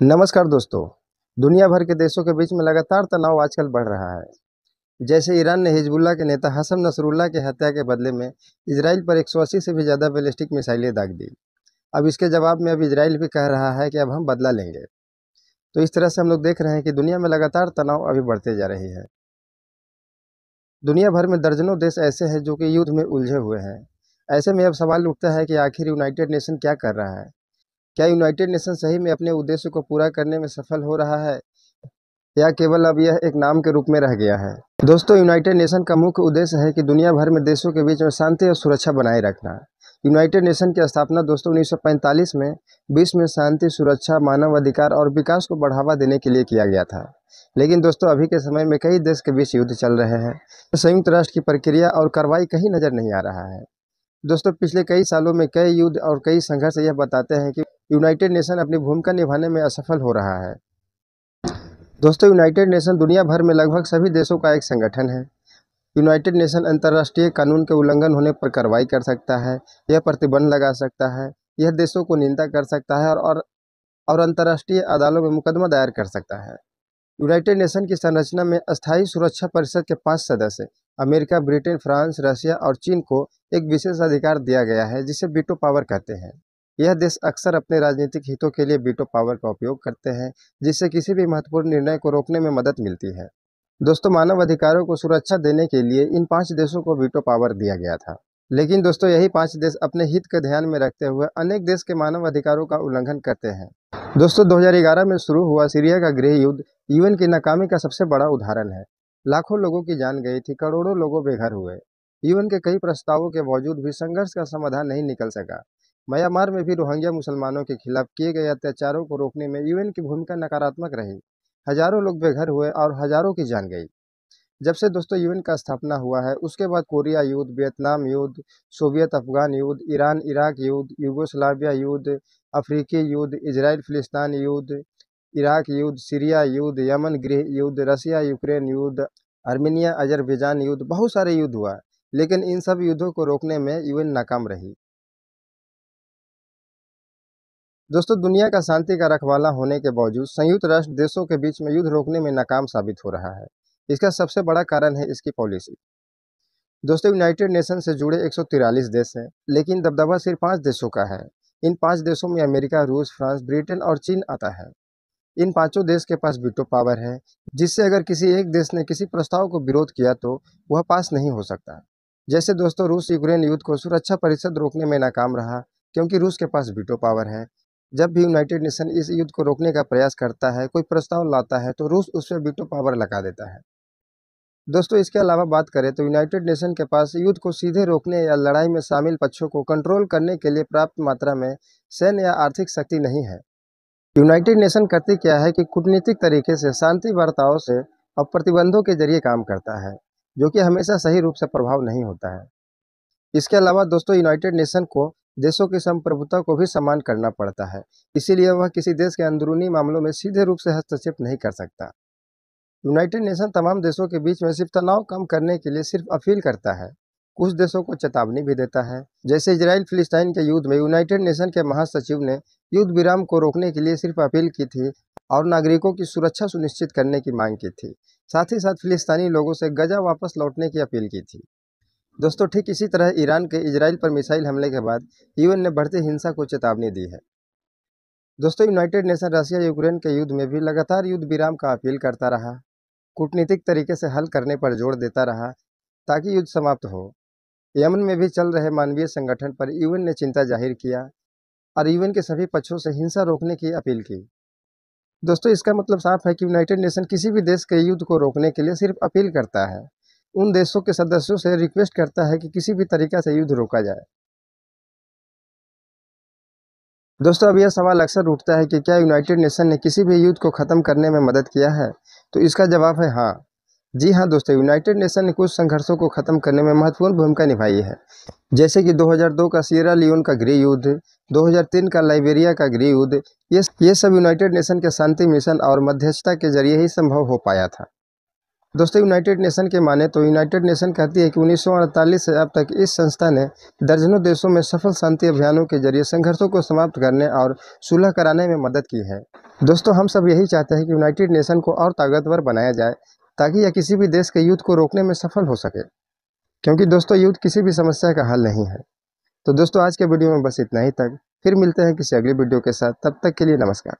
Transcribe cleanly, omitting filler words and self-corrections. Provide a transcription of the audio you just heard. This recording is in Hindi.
नमस्कार दोस्तों। दुनिया भर के देशों के बीच में लगातार तनाव आजकल बढ़ रहा है। जैसे ईरान ने हिजबुल्लाह के नेता हसन नसरुल्लाह की हत्या के बदले में इजराइल पर 180 से भी ज़्यादा बैलिस्टिक मिसाइलें दाग दी। अब इसके जवाब में अब इजराइल भी कह रहा है कि अब हम बदला लेंगे। तो इस तरह से हम लोग देख रहे हैं कि दुनिया में लगातार तनाव अभी बढ़ते जा रही है। दुनिया भर में दर्जनों देश ऐसे हैं जो कि युद्ध में उलझे हुए हैं। ऐसे में अब सवाल उठता है कि आखिर यूनाइटेड नेशन क्या कर रहा है? क्या यूनाइटेड नेशन सही में अपने उद्देश्य को पूरा करने में सफल हो रहा है, या केवल अब यह एक नाम के रूप में रह गया है? दोस्तों, यूनाइटेड नेशन का मुख्य उद्देश्य है कि दुनिया भर में देशों के बीच में शांति और सुरक्षा बनाए रखना। यूनाइटेड नेशन की स्थापना दोस्तों 1945 में विश्व में शांति, सुरक्षा, मानव अधिकार और विकास को बढ़ावा देने के लिए किया गया था। लेकिन दोस्तों, अभी के समय में कई देश के बीच युद्ध चल रहे हैं। संयुक्त राष्ट्र की प्रक्रिया और कार्रवाई कहीं नजर नहीं आ रहा है। दोस्तों, पिछले कई सालों में कई युद्ध और कई संघर्ष यह बताते हैं कि यूनाइटेड नेशन अपनी भूमिका निभाने में असफल हो रहा है। दोस्तों, यूनाइटेड नेशन दुनिया भर में लगभग सभी देशों का एक संगठन है। यूनाइटेड नेशन अंतर्राष्ट्रीय कानून के उल्लंघन होने पर कार्रवाई कर सकता है, यह प्रतिबंध लगा सकता है, यह देशों को निंदा कर सकता है और अंतर्राष्ट्रीय अदालतों में मुकदमा दायर कर सकता है। यूनाइटेड नेशन की संरचना में अस्थायी सुरक्षा परिषद के 5 सदस्य अमेरिका, ब्रिटेन, फ्रांस, रशिया और चीन को एक विशेष अधिकार दिया गया है, जिसे वीटो पावर कहते हैं। यह देश अक्सर अपने राजनीतिक हितों के लिए वीटो पावर का उपयोग करते हैं, जिससे किसी भी महत्वपूर्ण निर्णय को रोकने में मदद मिलती है। दोस्तों, मानव अधिकारों को सुरक्षा देने के लिए इन 5 देशों को वीटो पावर दिया गया था। लेकिन दोस्तों, यही 5 देश अपने हित को ध्यान में रखते हुए अनेक देश के मानव अधिकारों का उल्लंघन करते हैं। दोस्तों, 2011 में शुरू हुआ सीरिया का गृह युद्ध यूएन की नाकामी का सबसे बड़ा उदाहरण है। लाखों लोगों की जान गई थी, करोड़ों लोगों बेघर हुए। यूएन के कई प्रस्तावों के बावजूद भी संघर्ष का समाधान नहीं निकल सका। म्यांमार में भी रोहिंग्या मुसलमानों के खिलाफ किए गए अत्याचारों को रोकने में यूएन की भूमिका नकारात्मक रही। हजारों लोग बेघर हुए और हजारों की जान गई। जब से दोस्तों यूएन का स्थापना हुआ है, उसके बाद कोरिया युद्ध, वियतनाम युद्ध, सोवियत अफगान युद्ध, ईरान इराक युद्ध, यूगोस्लाविया युद्ध, अफ्रीकी युद्ध, इजराइल फिलिस्तीन युद्ध, इराक युद्ध, सीरिया युद्ध, यमन गृह युद्ध, रसिया यूक्रेन युद्ध, आर्मेनिया अजरबैजान युद्ध, बहुत सारे युद्ध हुआ। लेकिन इन सब युद्धों को रोकने में यूएन नाकाम रही। दोस्तों, दुनिया का शांति का रखवाला होने के बावजूद संयुक्त राष्ट्र देशों के बीच में युद्ध रोकने में नाकाम साबित हो रहा है। इसका सबसे बड़ा कारण है इसकी पॉलिसी। दोस्तों, यूनाइटेड नेशन से जुड़े 143 देश हैं, लेकिन दबदबा सिर्फ 5 देशों का है। इन 5 देशों में अमेरिका, रूस, फ्रांस, ब्रिटेन और चीन आता है। इन पांचों देश के पास वीटो पावर है, जिससे अगर किसी एक देश ने किसी प्रस्ताव को विरोध किया तो वह पास नहीं हो सकता। जैसे दोस्तों, रूस यूक्रेन युद्ध को सुरक्षा परिषद रोकने में नाकाम रहा, क्योंकि रूस के पास वीटो पावर है। जब भी यूनाइटेड नेशन इस युद्ध को रोकने का प्रयास करता है, कोई प्रस्ताव लाता है, तो रूस उस पर वीटो पावर लगा देता है। दोस्तों, इसके अलावा बात करें तो यूनाइटेड नेशन के पास युद्ध को सीधे रोकने या लड़ाई में शामिल पक्षों को कंट्रोल करने के लिए पर्याप्त मात्रा में सैन्य या आर्थिक शक्ति नहीं है। यूनाइटेड नेशन करती क्या है कि कूटनीतिक तरीके से, शांति वार्ताओं से और प्रतिबंधों के जरिए काम करता है, जो कि हमेशा सही रूप से प्रभाव नहीं होता है। इसके अलावा दोस्तों, यूनाइटेड नेशन को देशों की संप्रभुता को भी सम्मान करना पड़ता है, इसीलिए वह किसी देश के अंदरूनी मामलों में सीधे रूप से हस्तक्षेप नहीं कर सकता। यूनाइटेड नेशन तमाम देशों के बीच में सिर्फ तनाव कम करने के लिए सिर्फ अपील करता है। कुछ देशों को चेतावनी भी देता है। जैसे इजराइल फिलिस्तीन के युद्ध में यूनाइटेड नेशन के महासचिव ने युद्ध विराम को रोकने के लिए सिर्फ अपील की थी और नागरिकों की सुरक्षा सुनिश्चित करने की मांग की थी। साथ ही साथ फिलिस्तीनी लोगों से गजा वापस लौटने की अपील की थी। दोस्तों, ठीक इसी तरह ईरान के इजराइल पर मिसाइल हमले के बाद यूएन ने बढ़ती हिंसा को चेतावनी दी है। दोस्तों, यूनाइटेड नेशन रशिया यूक्रेन के युद्ध में भी लगातार युद्ध विराम का अपील करता रहा, कूटनीतिक तरीके से हल करने पर जोर देता रहा ताकि युद्ध समाप्त हो। यमन में भी चल रहे मानवीय संगठन पर यूएन ने चिंता जाहिर किया और यूएन के सभी पक्षों से हिंसा रोकने की अपील की। दोस्तों, इसका मतलब साफ है कि यूनाइटेड नेशन किसी भी देश के युद्ध को रोकने के लिए सिर्फ अपील करता है, उन देशों के सदस्यों से रिक्वेस्ट करता है कि किसी भी तरीका से युद्ध रोका जाए। दोस्तों, अब यह सवाल अक्सर उठता है कि क्या यूनाइटेड नेशन ने किसी भी युद्ध को ख़त्म करने में मदद किया है? तो इसका जवाब है हाँ। जी हाँ दोस्तों, यूनाइटेड नेशन ने कुछ संघर्षों को ख़त्म करने में महत्वपूर्ण भूमिका निभाई है। जैसे कि 2002 का सियरा लियोन का गृह युद्ध, 2003 का लाइबेरिया का गृह युद्ध, ये सब यूनाइटेड नेशन के शांति मिशन और मध्यस्थता के जरिए ही संभव हो पाया था। दोस्तों, यूनाइटेड नेशन के माने तो यूनाइटेड नेशन कहती है कि 1948 से अब तक इस संस्था ने दर्जनों देशों में सफल शांति अभियानों के जरिए संघर्षों को समाप्त करने और सुलह कराने में मदद की है। दोस्तों हम सब यही चाहते हैं कि यूनाइटेड नेशन को और ताकतवर बनाया जाए, ताकि यह किसी भी देश के युद्ध को रोकने में सफल हो सके। क्योंकि दोस्तों युद्ध किसी भी समस्या का हल नहीं है। तो दोस्तों आज के वीडियो में बस इतना ही तक। फिर मिलते हैं किसी अगली वीडियो के साथ। तब तक के लिए नमस्कार।